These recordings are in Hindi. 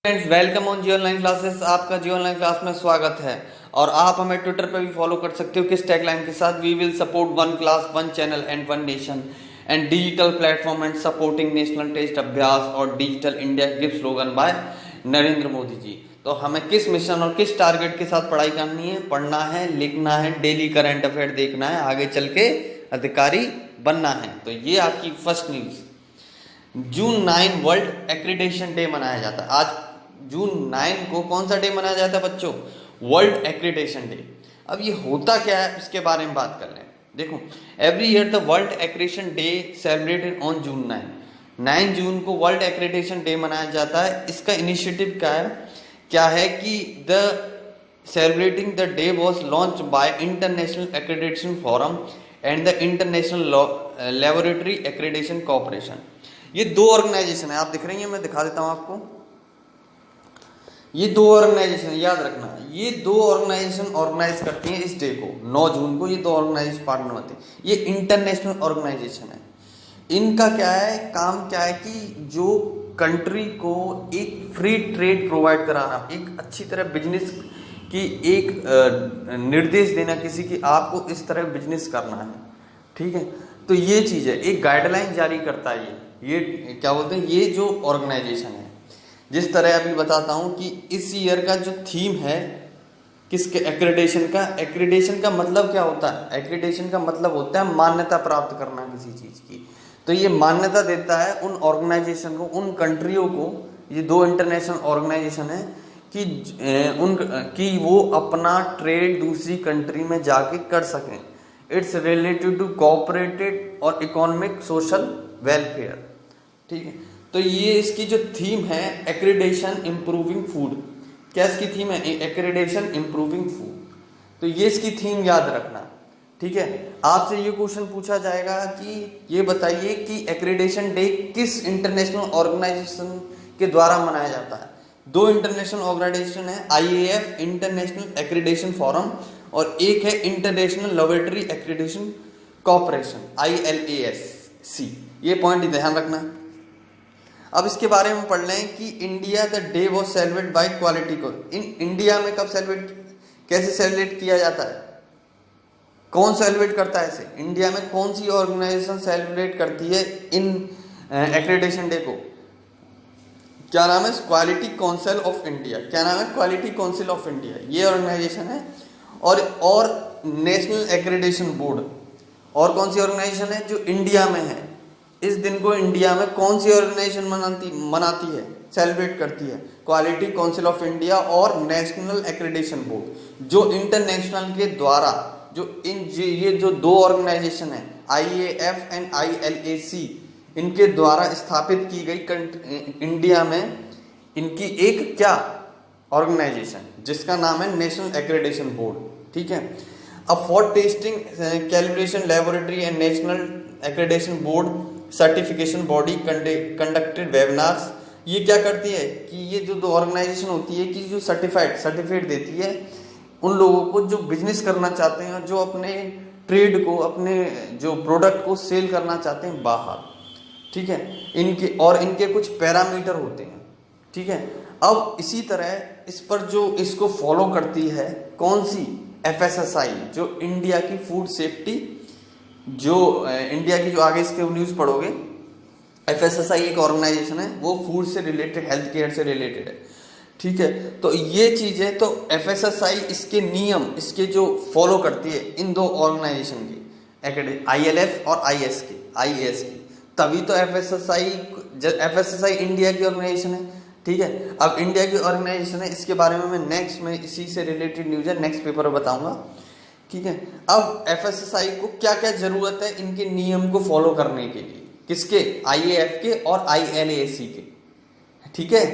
Friends, welcome on Jio online classes. आपका जियो ऑनलाइन क्लास में स्वागत है। और आप हमें ट्विटर पे भी फॉलो कर सकते हो। किस टैगलाइन के साथ? We will support one class, one channel and one nation and digital platform and supporting national test Abhyas और digital India give slogan by Narendra Modi ji. तो हमें किस मिशन और किस टारगेट के साथ पढ़ाई करनी है? पढ़ना है, लिखना है, डेली करंट अफेयर देखना है, आगे चल के अधिकारी बनना है। तो ये आपकी फर्स्ट न्यूज। जून 9 वर्ल्ड एक्रीडेशन डे मनाया जाता है। आज जून 9 को कौन सा डे मनाया जाता है बच्चों? World accreditation day. अब ये होता क्या है इसके बारे में बात कर लें। देखो, every year the world accreditation day celebrated on June 9 जून को वर्ल्ड एक्रीडेशन डे मनाया जाता है। इसका इनिशिएटिव क्या है कि the celebrating the day was launch by international accreditation forum and the international laboratory accreditation corporation. ये दो ऑर्गेनाइजेशन है, आप दिख रही हैं, मैं दिखा देता हूं आपको। ये दो ऑर्गेनाइजेशन, याद रखना, ये दो ऑर्गेनाइजेशन ऑर्गेनाइज करती हैं इस डे को। 9 जून को ये दो ऑर्गेनाइजेशन पार्टनर होते हैं। ये इंटरनेशनल ऑर्गेनाइजेशन है। इनका क्या है, काम क्या है कि जो कंट्री को एक फ्री ट्रेड प्रोवाइड कराना, एक अच्छी तरह बिजनेस की एक निर्देश देना किसी की, आपको इस तरह बिजनेस करना है, ठीक है। तो ये चीज है, एक गाइडलाइन जारी करता है। ये क्या बोलते हैं, ये जो ऑर्गेनाइजेशन है। जिस तरह अभी बताता हूं कि इस ईयर का जो थीम है किसके, एक्रीडेशन का मतलब क्या होता है? एक्रीडेशन का मतलब होता है मान्यता प्राप्त करना किसी चीज की। तो ये मान्यता देता है उन ऑर्गेनाइजेशन को, उन कंट्रियों को। ये दो इंटरनेशनल ऑर्गेनाइजेशन है कि वो अपना ट्रेड दूसरी कंट्री में जाके कर सकें। इट्स रिलेटेड टू कोऑपरेटेड और इकोनॉमिक सोशल वेलफेयर, ठीक है। तो ये इसकी जो थीम है, एक्रीडेशन इम्प्रूविंग फूड। क्या इसकी थीम है? Accreditation improving food. तो ये इसकी थीम याद रखना, ठीक है। आपसे ये क्वेश्चन पूछा जाएगा कि ये बताइए कि एक्रीडेशन डे किस इंटरनेशनल ऑर्गेनाइजेशन के द्वारा मनाया जाता है? दो इंटरनेशनल ऑर्गेनाइजेशन है, IAF इंटरनेशनल एक्रीडेशन फोरम और एक है international laboratory accreditation corporation, ILAC। ये पॉइंट ध्यान रखना। अब इसके बारे में पढ़ लें कि India the day was celebrate bye quality को। इंडिया में कब सेलिब्रेट, कैसे सेलिब्रेट किया जाता है? कौन सेलिब्रेट करता है इसे? इंडिया में कौन सी ऑर्गेनाइजेशन सेलिब्रेट करती है इन एक्रीडेशन डे को? क्या नाम है? Quality council of India. क्या नाम है? क्वालिटी काउंसिल ऑफ इंडिया, ये ऑर्गेनाइजेशन है। और नेशनल एक्रीडेशन बोर्ड, और कौन सी ऑर्गेनाइजेशन है जो इंडिया में है? इस दिन को इंडिया में कौन सी ऑर्गेनाइजेशन मनाती है, सेलिब्रेट करती है? क्वालिटी काउंसिल ऑफ इंडिया और नेशनल एक्रीडेशन बोर्ड, जो इंटरनेशनल के द्वारा ये जो दो ऑर्गेनाइजेशन है, IAF एंड ILAC, इनके द्वारा स्थापित की गई इंडिया में इनकी एक क्या ऑर्गेनाइजेशन, जिसका नाम है नेशनल एक्रीडेशन बोर्ड, ठीक है। अब for testing calibration laboratory and national accreditation board certification body conducted webinars. ये क्या करती है कि ये जो दो ऑर्गेनाइजेशन होती है कि जो सर्टिफिकेट देती है उन लोगों को जो बिजनेस करना चाहते हैं, जो अपने ट्रेड को, अपने जो प्रोडक्ट को सेल करना चाहते हैं बाहर, ठीक है। इनके कुछ पैरामीटर होते हैं, ठीक है। अब इसी तरह इस पर जो इसको फॉलो करती है कौन सी? FSSAI, जो इंडिया की फूड सेफ्टी, जो इंडिया की, जो आगे इसके न्यूज पढ़ोगे, FSSAI एक ऑर्गेनाइजेशन है, वो फूड से रिलेटेड, हेल्थ केयर से रिलेटेड है, ठीक है। तो ये चीज है। तो FSSAI इसके नियम, इसके जो फॉलो करती है इन दो ऑर्गेनाइजेशन के, ILF और IAS के, तभी तो FSSAI इंडिया की ऑर्गेनाइजेशन है, ठीक है। अब इंडिया की ऑर्गेनाइजेशन है, इसके बारे में मैं नेक्स्ट में इसी से रिलेटेड न्यूज है, नेक्स्ट पेपर में बताऊंगा, ठीक है। अब FSSAI को क्या क्या जरूरत है इनके नियम को फॉलो करने के लिए? किसके? IAF के और ILAC के, ठीक है,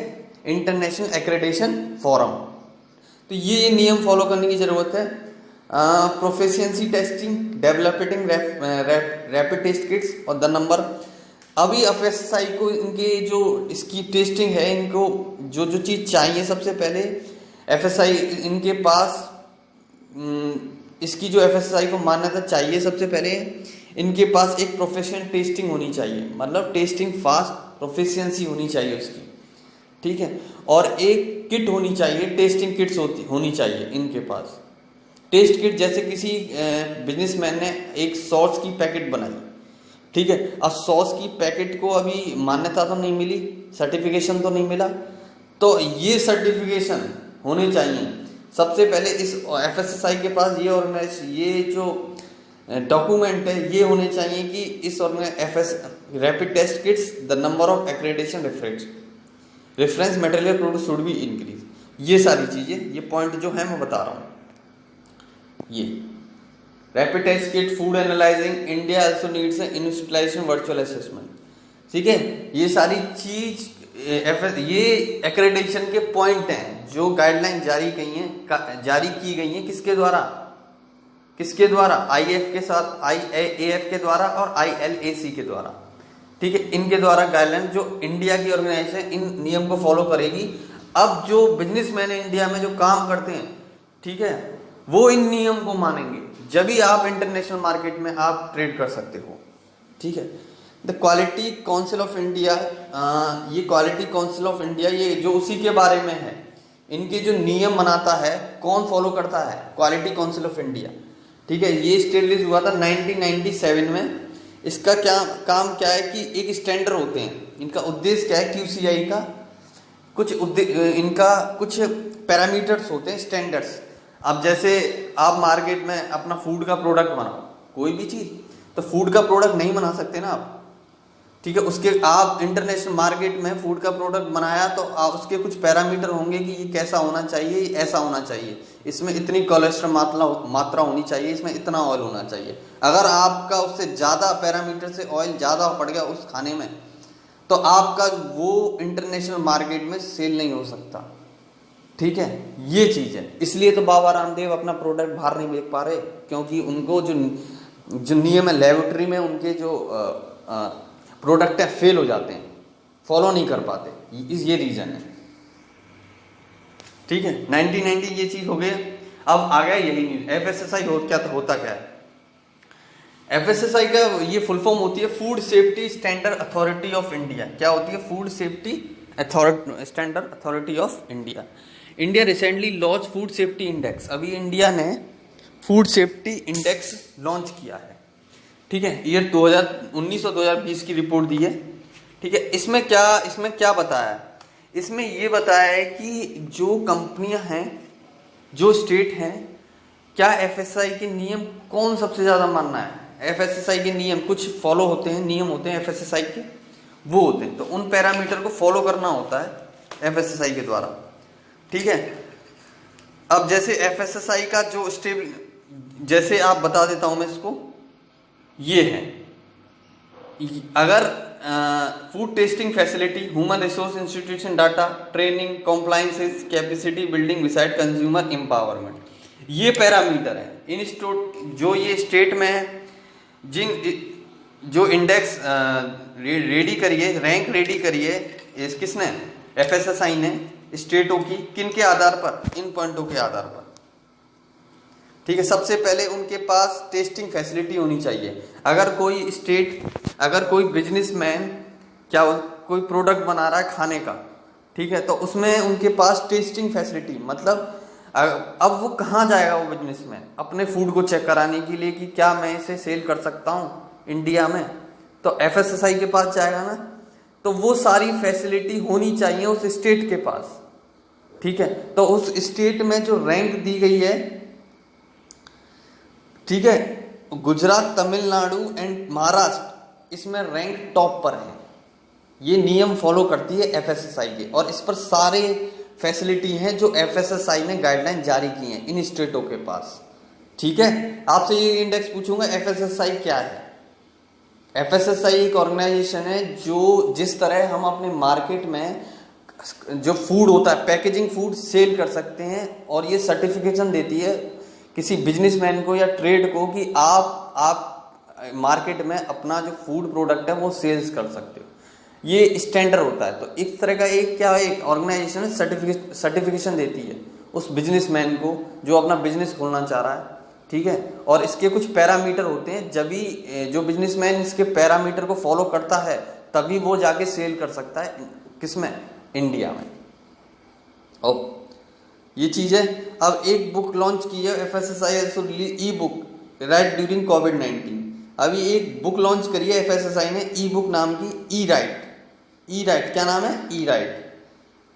इंटरनेशनल एक्रीडेशन फोरम। तो ये नियम फॉलो करने की जरूरत है। Proficiency testing, developing rapid test kits और द नंबर। अभी FSSAI को इनके जो इसकी टेस्टिंग है, इनको जो जो चीज चाहिए, सबसे पहले FSSAI इनके पास इसकी जो FSSAI को मान्यता चाहिए, सबसे पहले इनके पास एक प्रोफेशनल टेस्टिंग होनी चाहिए, मतलब टेस्टिंग फास्ट, प्रोफिशिएंसी होनी चाहिए उसकी, ठीक है। और एक किट होनी चाहिए, टेस्टिंग किट्स होनी चाहिए इनके पास। टेस्ट किट, जैसे किसी बिजनेसमैन ने एक सॉस की पैकेट बनाई, ठीक है, अब सॉस की पैकेट को अभी मान्यता तो नहीं मिली, सर्टिफिकेशन तो नहीं मिला, तो ये सर्टिफिकेशन होने चाहिए। सबसे पहले इस एफएसएसआई के पास ये जो डॉक्यूमेंट है ये होने चाहिए कि इस rapid test kits the number of accreditation reference material produce should be increase. ये सारी चीजें, ये पॉइंट जो है मैं बता रहा हूं। ये rapid test kit, food analysing, India also needs institutionalisation virtual assessment, ठीक है। ये सारी चीज ये एक्रेडिटेशन के पॉइंट हैं जो गाइडलाइन जारी की गई हैं किसके द्वारा आईएएफ के साथ, आईएएफ के द्वारा और आईएलएसी के द्वारा, ठीक है। इनके द्वारा गाइडलाइन जो इंडिया की ऑर्गेनाइजेशन इन नियम को फॉलो करेगी। अब जो बिजनेसमैन इंडिया में जो काम करते हैं, ठीक है, वो इन नियम को मानेंगे, जब भी आप इंटरनेशनल मार्केट में आप ट्रेड कर सकते हो, ठीक है। The quality council of India, ये क्वालिटी काउंसिल ऑफ इंडिया ये जो उसी के बारे में है, इनके जो नियम बनाता है कौन फॉलो करता है, क्वालिटी काउंसिल ऑफ इंडिया, ठीक है। ये स्टेब्लिश हुआ था 1997 में। इसका काम क्या है कि एक स्टैंडर्ड होते हैं, इनका उद्देश्य क्या है, QCI का इनका कुछ पैरामीटर्स होते हैं, स्टैंडर्ड्स। अब जैसे आप मार्केट में अपना फूड का प्रोडक्ट बनाओ, कोई भी चीज, तो फूड का प्रोडक्ट नहीं बना सकते ना आप, ठीक है। उसके आप इंटरनेशनल मार्केट में फूड का प्रोडक्ट बनाया तो आप उसके कुछ पैरामीटर होंगे कि ये कैसा होना चाहिए, ऐसा होना चाहिए, इसमें इतनी कोलेस्ट्रॉल मात्रा होनी चाहिए, इसमें इतना ऑयल होना चाहिए। अगर आपका उससे ज़्यादा पैरामीटर से ऑयल ज़्यादा पड़ गया उस खाने में, तो आपका वो इंटरनेशनल मार्केट में सेल नहीं हो सकता, ठीक है। ये चीज़ है, इसलिए तो बाबा रामदेव अपना प्रोडक्ट बाहर नहीं बेच पा रहे, क्योंकि उनको जो नियम है लेबोरेटरी में, उनके जो प्रोडक्ट है फेल हो जाते हैं, फॉलो नहीं कर पाते, ये रीजन है, ठीक है। 1990 ये चीज हो गई। अब आ गया यही न्यूज, एफएसएसआई होता क्या है। एफएसएसआई का ये फुल फॉर्म होती है food safety standard authority of India. क्या होती है, food safety standard authority of India. India recently launch food safety index. अभी इंडिया ने फूड सेफ्टी इंडेक्स लॉन्च किया है, ठीक है। ईयर 2019 और 2020 की रिपोर्ट दी है, ठीक है। इसमें क्या बताया है, इसमें ये बताया है कि जो कंपनियां हैं, जो स्टेट हैं, क्या एफएसआई के नियम कौन सबसे ज्यादा मानना है। एफएसएसआई के नियम कुछ फॉलो होते हैं, नियम होते हैं एफएसएसआई के, वो होते हैं, तो उन पैरामीटर को फॉलो करना होता है एफएसएसआई के द्वारा, ठीक है। अब जैसे एफएसएसआई का जो जैसे आप बता देता हूं मैं इसको, ये है, अगर food testing facility, human resource institution, data training, compliances, capacity building beside consumer empowerment, ये पैरामीटर है। इंस्टीट्यूट जो ये स्टेट में है, जो इंडेक्स रेडी करिए, रैंक रेडी करिए, किसने, एफएसएसआई ने, स्टेटों की, किन के आधार पर, इन पॉइंटों के आधार पर, ठीक है। सबसे पहले उनके पास टेस्टिंग फैसिलिटी होनी चाहिए। अगर कोई बिजनेसमैन कोई प्रोडक्ट बना रहा है खाने का, ठीक है, तो उसमें उनके पास टेस्टिंग फैसिलिटी, मतलब अब वो कहाँ जाएगा वो बिजनेसमैन अपने फूड को चेक कराने के लिए कि क्या मैं इसे सेल कर सकता हूँ इंडिया में, तो एफएसएसआई के पास जाएगा ना। तो वो सारी फैसिलिटी होनी चाहिए उस स्टेट के पास, ठीक है। तो उस स्टेट में जो रैंक दी गई है, ठीक है, गुजरात, तमिलनाडु एंड महाराष्ट्र इसमें रैंक टॉप पर है। ये नियम फॉलो करती है एफएसएसआई के, और इस पर सारे फैसिलिटी हैं जो एफएसएसआई ने गाइडलाइन जारी की हैं इन स्टेटों के पास, ठीक है। आपसे ये इंडेक्स पूछूंगा, एफएसएसआई क्या है। एफएसएसआई एक ऑर्गेनाइजेशन है जो जिस तरह हम अपने मार्केट में जो फूड होता है, पैकेजिंग फूड सेल कर सकते हैं, और ये सर्टिफिकेशन देती है किसी बिजनेसमैन को या ट्रेड को कि आप मार्केट में अपना जो फूड प्रोडक्ट है वो सेल्स कर सकते हो, ये स्टैंडर्ड होता है। तो इस तरह का एक ऑर्गेनाइजेशन सर्टिफिकेशन देती है उस बिजनेसमैन को जो अपना बिजनेस खोलना चाह रहा है, ठीक है। और इसके कुछ पैरामीटर होते हैं, जब भी जो बिजनेसमैन इसके पैरामीटर को फॉलो करता है तभी वो जाके सेल कर सकता है, किसमें, इंडिया में। और ये चीज़ है। अब एक बुक लॉन्च की है FSSAI also ebook right during कोविड-19। अभी एक बुक लॉन्च करी है FSSAI ने ई बुक नाम की, ई राइट। क्या नाम है? ई राइट।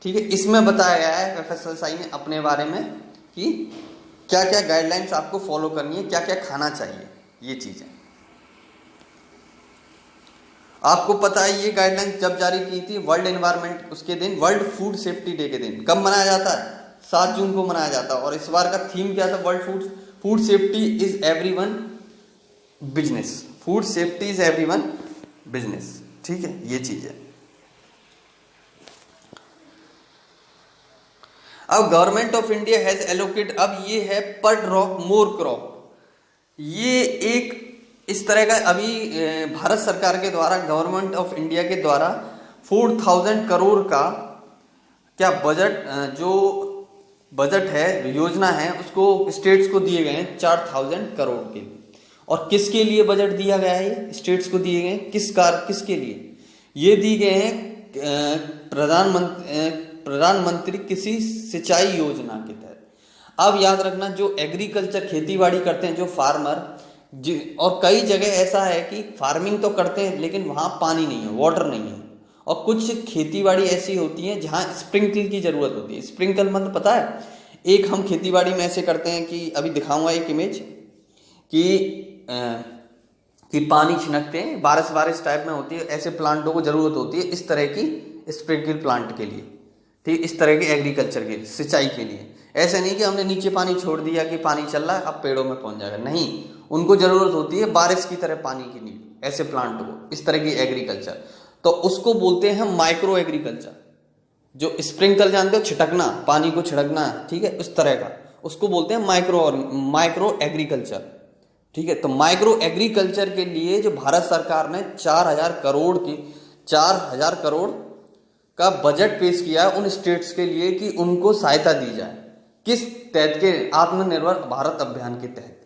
ठीक है, इसमें बताया गया है FSSAI ने अपने बारे में कि क्या क्या गाइडलाइंस आपको फॉलो करनी है, क्या क्या खाना चाहिए, ये चीज़ें। आपको पता है ये गाइडलाइंस जब जारी की थी वर्ल्ड एनवायरनमेंट उसके दिन, वर्ल्ड फूड सेफ्टी डे के दिन। कब मनाया जाता है? 7 जून को मनाया जाता है। और इस बार का थीम क्या था? World food safety is everyone business. Food safety is everyone business. ठीक है, ये चीज है। अब government of India has allocate, अब ये है पर ड्रॉप मोर क्रॉप। ये एक इस तरह का अभी भारत सरकार के द्वारा, गवर्नमेंट ऑफ इंडिया के द्वारा 4000 करोड़ का क्या बजट, जो बजट है, योजना है, उसको स्टेट्स को दिए गए हैं 4000 करोड़ के लिए। और किसके लिए बजट दिया गया है? ये स्टेट्स को दिए गए किसके लिए? ये दिए गए हैं प्रधानमंत्री कृषि सिंचाई योजना के तहत। अब याद रखना, जो एग्रीकल्चर खेतीबाड़ी करते हैं, जो फार्मर, और कई जगह ऐसा है कि फार्मिंग तो करते हैं लेकिन वहाँ पानी नहीं है, वाटर नहीं है। और कुछ खेतीबाड़ी ऐसी होती है जहाँ स्प्रिंकल की जरूरत होती है। स्प्रिंकल मतलब पता है? एक हम खेतीबाड़ी में ऐसे करते हैं कि अभी दिखाऊंगा एक इमेज कि पानी छिड़कते हैं, बारिश टाइप में होती है, ऐसे प्लांटों को जरूरत होती है इस तरह की स्प्रिंकल प्लांट के लिए। ठीक, इस तरह के एग्रीकल्चर के सिंचाई के लिए। ऐसे नहीं कि हमने नीचे पानी छोड़ दिया कि पानी चल रहा है अब पेड़ों में पहुंच जाएगा, नहीं, उनको जरूरत होती है बारिश की तरह पानी की नीड, ऐसे प्लांट को, इस तरह की एग्रीकल्चर। तो उसको बोलते हैं माइक्रो एग्रीकल्चर। जो स्प्रिंकल जानते हो, छिटकना, पानी को छिड़कना, ठीक है, उस तरह का, उसको बोलते हैं माइक्रो एग्रीकल्चर। ठीक है, तो माइक्रो एग्रीकल्चर के लिए जो भारत सरकार ने 4000 करोड़ का बजट पेश किया है उन स्टेट्स के लिए कि उनको सहायता दी जाए। किस तहत के? आत्मनिर्भर भारत अभियान के तहत।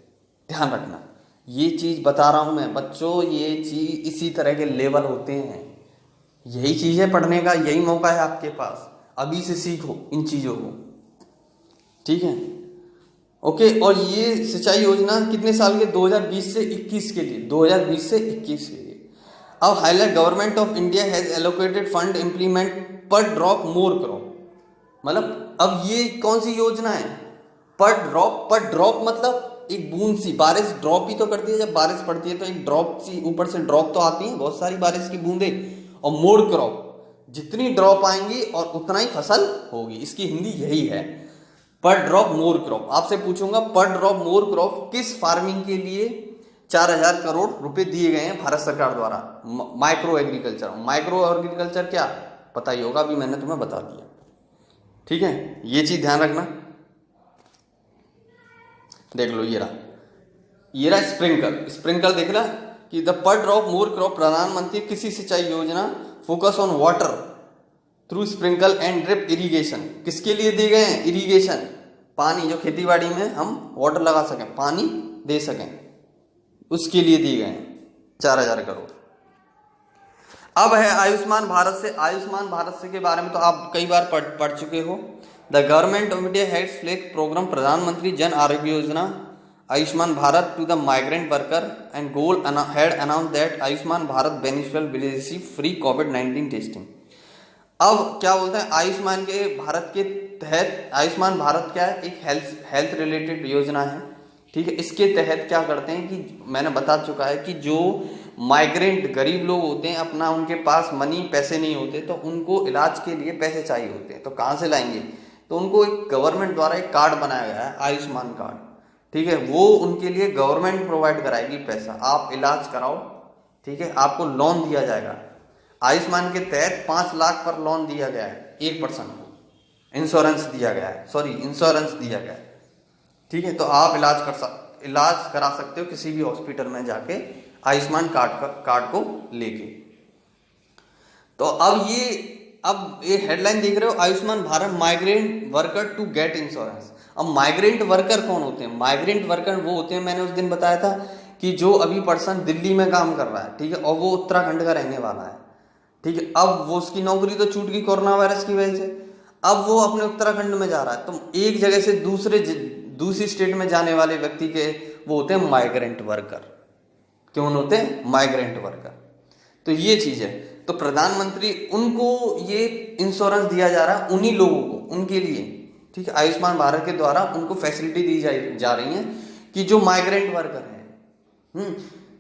ध्यान रखना, ये चीज बता रहा हूं मैं बच्चों, ये चीज इसी तरह के लेवल होते हैं। यही चीज है पढ़ने का, यही मौका है आपके पास, अभी से सीखो इन चीजों को। ठीक है, ओके। और ये सिंचाई योजना कितने साल के? 2020 से 21 के लिए, 2020 से 21 के लिए। अब highlight, government of India has allocated fund implement पर ड्रॉप मोर क्रॉप। मतलब अब ये कौन सी योजना है? पर ड्रॉप मतलब एक बूंद सी, बारिश ड्रॉप ही तो करती है, जब बारिश पड़ती है तो एक ड्रॉप सी ऊपर से ड्रॉप तो आती है, बहुत सारी बारिश की बूंदें। और मोर क्रॉप, जितनी ड्रॉप आएंगी और उतना ही फसल होगी, इसकी हिंदी यही है, पर ड्रॉप मोर क्रॉप। आपसे पूछूंगा पर ड्रॉप मोर क्रॉप किस फार्मिंग के लिए 4000 करोड़ रुपए दिए गए हैं भारत सरकार द्वारा? माइक्रो एग्रीकल्चर क्या पता ही होगा, अभी मैंने तुम्हें बता दिया। ठीक है, ये चीज ध्यान रखना। देख लो, ये रहा स्प्रिंकल देख रहा कि द पर ड्रॉप मोर क्रॉप प्रधानमंत्री कृषि सिंचाई योजना focus on water through sprinkle and drip irrigation. किसके लिए दिए गए हैं? इरिगेशन, पानी, जो खेतीबाड़ी में हम वाटर लगा सकें, पानी दे सकें, उसके लिए दिए गए हैं 4000 करोड़। अब है आयुष्मान भारत से। आयुष्मान भारत से के बारे में तो आप कई बार पढ़ चुके हो। The government of India has flag program Pradhan Mantri Jan Arogya Yojana Ayushman Bharat to the migrant worker and goal had announce that Ayushman Bharat beneficial will receive free कोविड-19 टेस्टिंग। अब क्या बोलते हैं, आयुष्मान के भारत के तहत, आयुष्मान भारत क्या है? एक हेल्थ रिलेटेड योजना है। ठीक है, इसके तहत क्या करते हैं कि मैंने बता चुका है कि जो माइग्रेंट गरीब लोग होते हैं, अपना उनके पास पैसे नहीं होते, तो उनको इलाज के लिए पैसे चाहिए होते हैं, तो कहाँ से लाएंगे? तो उनको एक गवर्नमेंट द्वारा एक कार्ड बनाया गया है, आयुष्मान कार्ड। ठीक है, वो उनके लिए गवर्नमेंट प्रोवाइड कराएगी पैसा, आप इलाज कराओ। ठीक है, आपको लोन दिया जाएगा। आयुष्मान के तहत 5 लाख पर लोन दिया गया है, 1% को इंश्योरेंस दिया गया है। ठीक है, तो आप इलाज करा सकते हो किसी भी हॉस्पिटल में जाके आयुष्मान कार्ड को लेके। तो अब ये हेडलाइन देख रहे हो, Ayushman Bharat migrant worker to get insurance. अब माइग्रेंट वर्कर कौन होते हैं? माइग्रेंट वर्कर वो होते हैं, मैंने उस दिन बताया था कि जो अभी पर्सन दिल्ली में काम कर रहा है, ठीक है, और वो उत्तराखंड का रहने वाला है, ठीक है, अब वो उसकी नौकरी तो छूट गई कोरोना वायरस की वजह से, अब वो अपने उत्तराखंड में जा रहा है। तो एक जगह से दूसरी स्टेट में जाने वाले व्यक्ति के वो होते हैं माइग्रेंट वर्कर। क्यों होते हैं? Migrant worker. तो ये चीज है। तो प्रधानमंत्री उनको ये इंश्योरेंस दिया जा रहा है, उन्हीं लोगों को, उनके लिए, ठीक है, आयुष्मान भारत के द्वारा उनको फैसिलिटी दी जा रही है कि जो माइग्रेंट वर्कर हैं,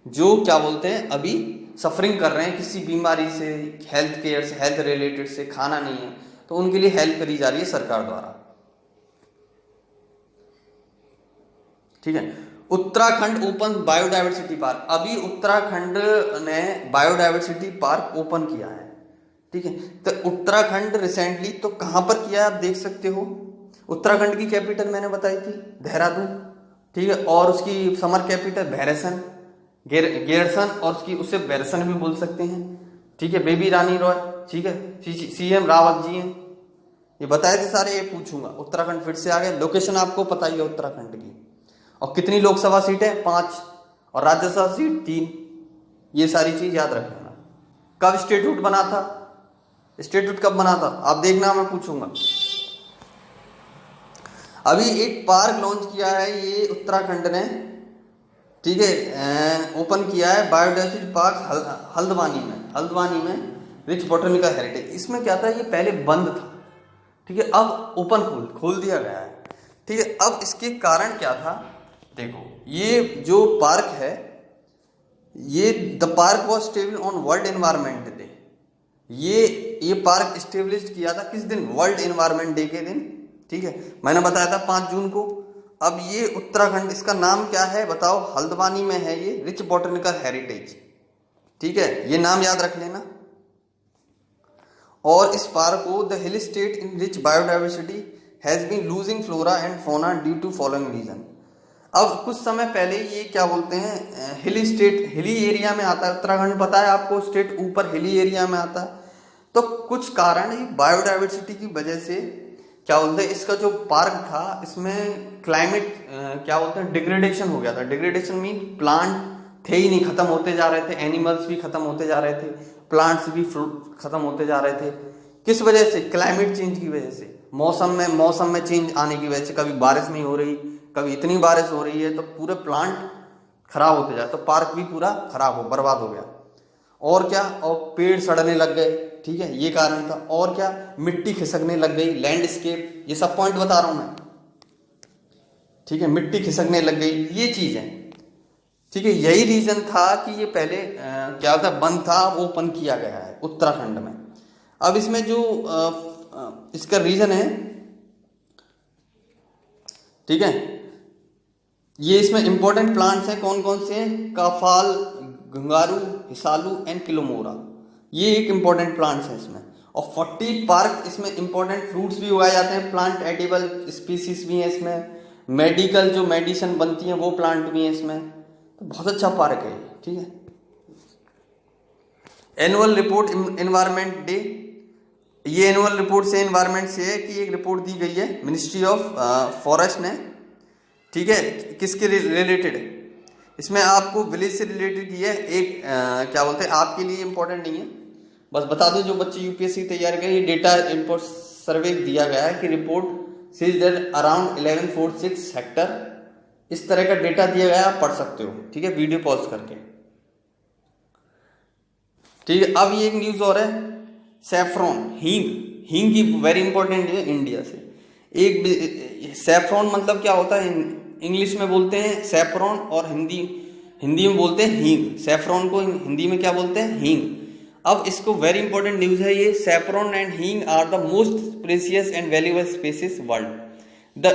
जो क्या बोलते हैं अभी सफरिंग कर रहे हैं किसी बीमारी से, हेल्थ केयर से, हेल्थ रिलेटेड से, खाना नहीं है, तो उनके लिए हेल्प करी जा रही है सरकार द्वारा। ठीक है। उत्तराखंड ओपन बायोडाइवर्सिटी पार्क, अभी उत्तराखंड ने बायोडाइवर्सिटी पार्क ओपन किया है। ठीक है, तो उत्तराखंड रिसेंटली तो कहां पर किया है आप देख सकते हो। उत्तराखंड की कैपिटल मैंने बताई थी देहरादून, ठीक है, और उसकी समर कैपिटल भैरसन, गेरसन, और उसकी उससे बैरसन भी बोल सकते हैं। ठीक है, बेबी रानी रॉय, ठीक है, सीएम रावत जी हैं, ये बताए थे सारे, ये पूछूंगा। उत्तराखंड फिर से आ गया, लोकेशन आपको पता ही है उत्तराखंड की, और कितनी लोकसभा सीट है? 5, और राज्यसभा सीट 3। ये सारी चीज याद रखना। कब स्टेट्यूट बना था? स्टेट्यूट कब बना था आप देखना, मैं पूछूंगा। अभी एक पार्क लॉन्च किया है ये उत्तराखंड ने, ठीक है, ओपन किया है बायोडाइवर्सिटी पार्क हल्द्वानी में रिच बॉटनिकल हेरिटेज। इसमें क्या था, ये पहले बंद था, ठीक है, अब ओपन खोल दिया गया है। ठीक है, अब इसके कारण क्या था, देखो, ये जो पार्क है, ये the park was establish on world environment day. ये पार्क स्टेब्लिश किया था किस दिन? वर्ल्ड एनवायरमेंट डे के दिन। ठीक है, मैंने बताया था 5 जून को। अब ये उत्तराखंड, इसका नाम क्या है बताओ? हल्द्वानी में है ये, रिच बॉटनिकल हेरिटेज। ठीक है, ये नाम याद रख लेना। और इस पार्क को the hill state in rich biodiversity has been losing flora and fauna due to following reason. अब कुछ समय पहले ये क्या बोलते हैं, हिली स्टेट, हिली एरिया में आता है उत्तराखंड, पता है आपको, स्टेट ऊपर हिली एरिया में आता है। तो कुछ कारण बायोडाइवर्सिटी की वजह से क्या बोलते हैं, इसका जो पार्क था इसमें क्लाइमेट क्या बोलते हैं, डिग्रेडेशन हो गया था। डिग्रेडेशन मीन प्लांट थे ही नहीं, खत्म होते जा रहे थे, एनिमल्स भी खत्म होते जा रहे थे, प्लांट्स भी खत्म होते जा रहे थे। किस वजह से? क्लाइमेट चेंज की वजह से, मौसम में चेंज आने की वजह से। कभी बारिश नहीं हो रही, कभी इतनी बारिश हो रही है, तो पूरे प्लांट खराब होते जाए, तो पार्क भी पूरा खराब बर्बाद हो गया। और क्या, और पेड़ सड़ने लग गए, ठीक है, ये कारण था। और क्या, मिट्टी खिसकने लग गई, लैंडस्केप, ये सब पॉइंट बता रहा हूं मैं, ठीक है, मिट्टी खिसकने लग गई, ये चीज है। ठीक है, यही रीजन था कि ये पहले क्या था, बंद था, ओपन किया गया है उत्तराखंड में। अब इसमें जो इसका रीजन है, ठीक है, ये इसमें इंपॉर्टेंट प्लांट्स हैं, कौन कौन से हैं? काफाल, गंगारू, हिसालू एंड किलोमोरा, ये एक इंपॉर्टेंट प्लांट्स हैं इसमें। और 40 पार्क, इसमें इंपॉर्टेंट फ्रूट्स भी उगाए जाते हैं, प्लांट एडिबल स्पीसीज भी हैं इसमें, मेडिकल जो मेडिसिन बनती है वो प्लांट भी हैं इसमें। तो बहुत अच्छा पार्क है, ठीक है। एनुअल रिपोर्ट एनवायरमेंट डे, ये एनुअल रिपोर्ट से एनवायरमेंट से है कि एक रिपोर्ट दी गई है मिनिस्ट्री ऑफ फॉरेस्ट ने, ठीक है, किसके रिलेटेड? इसमें आपको विलेज से रिलेटेड की है। एक क्या बोलते हैं, आपके लिए इंपॉर्टेंट नहीं है, बस बता दो जो बच्चे यूपीएससी की तैयारी करें। ये डेटा इनपुट सर्वे दिया गया है कि report says that around 1146 Hector, इस तरह का डेटा दिया गया, आप पढ़ सकते हो, ठीक है, वीडियो पॉज करके। ठीक है, अब ये एक न्यूज और है, सैफ्रॉन, हींग की वेरी इंपॉर्टेंट है इंडिया से। एक सैफ्रॉन मतलब क्या होता है, इंग्लिश में बोलते हैं सैफ्रॉन, और हिंदी में बोलते हैं हींग। सैफ्रॉन को हिंदी में क्या बोलते हैं? हींग। अब इसको वेरी इंपॉर्टेंट न्यूज है ये, saffron and hing are the most precious and valuable species world. The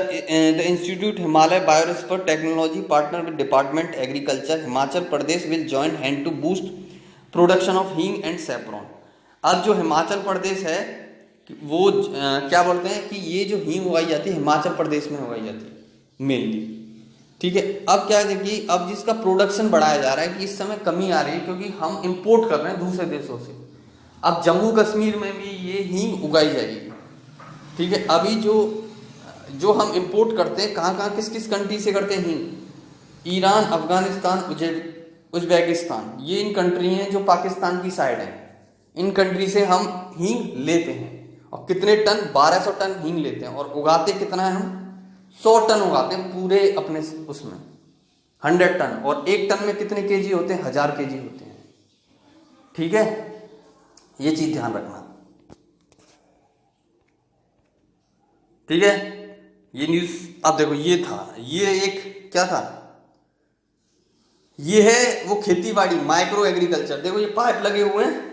institute Himalaya biosphere technology partner with department agriculture Himachal Pradesh will join hand to boost production of hing and saffron. अब जो हिमाचल प्रदेश है वो क्या बोलते हैं कि ये जो हींग उगाई जाती है हिमाचल प्रदेश में उगाई जाती है मेनली, ठीक है। अब क्या है कि अब जिसका प्रोडक्शन बढ़ाया जा रहा है कि इस समय कमी आ रही है क्योंकि हम इंपोर्ट कर रहे हैं दूसरे देशों से। अब जम्मू कश्मीर में भी ये हींग उगाई जाएगी, ठीक है। अभी जो हम इंपोर्ट करते हैं कहाँ किस किस कंट्री से करते हैं हींग? ईरान, अफगानिस्तान, उज्बेकिस्तान, ये इन कंट्री हैं जो पाकिस्तान की साइड है, इन कंट्री से हम हींग लेते हैं। और कितने टन? 1200 टन हींग लेते हैं। और उगाते कितना है हम? 100 टन उगाते हैं पूरे अपने उसमें, 100 टन। और एक टन में कितने केजी होते हैं? 1000 केजी होते हैं। ठीक है, ये चीज ध्यान रखना। ठीक है, ये न्यूज अब देखो, ये था, ये एक क्या था, ये है वो खेतीबाड़ी, माइक्रो एग्रीकल्चर। देखो ये पाइप लगे हुए हैं,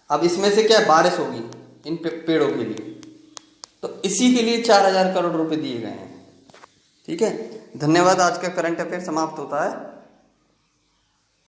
अब इसमें से क्या है, बारिश होगी इन पेड़ों के लिए, तो इसी के लिए 4000 करोड़ रुपए दिए गए हैं। ठीक है, धन्यवाद। आज का करंट अफेयर समाप्त होता है।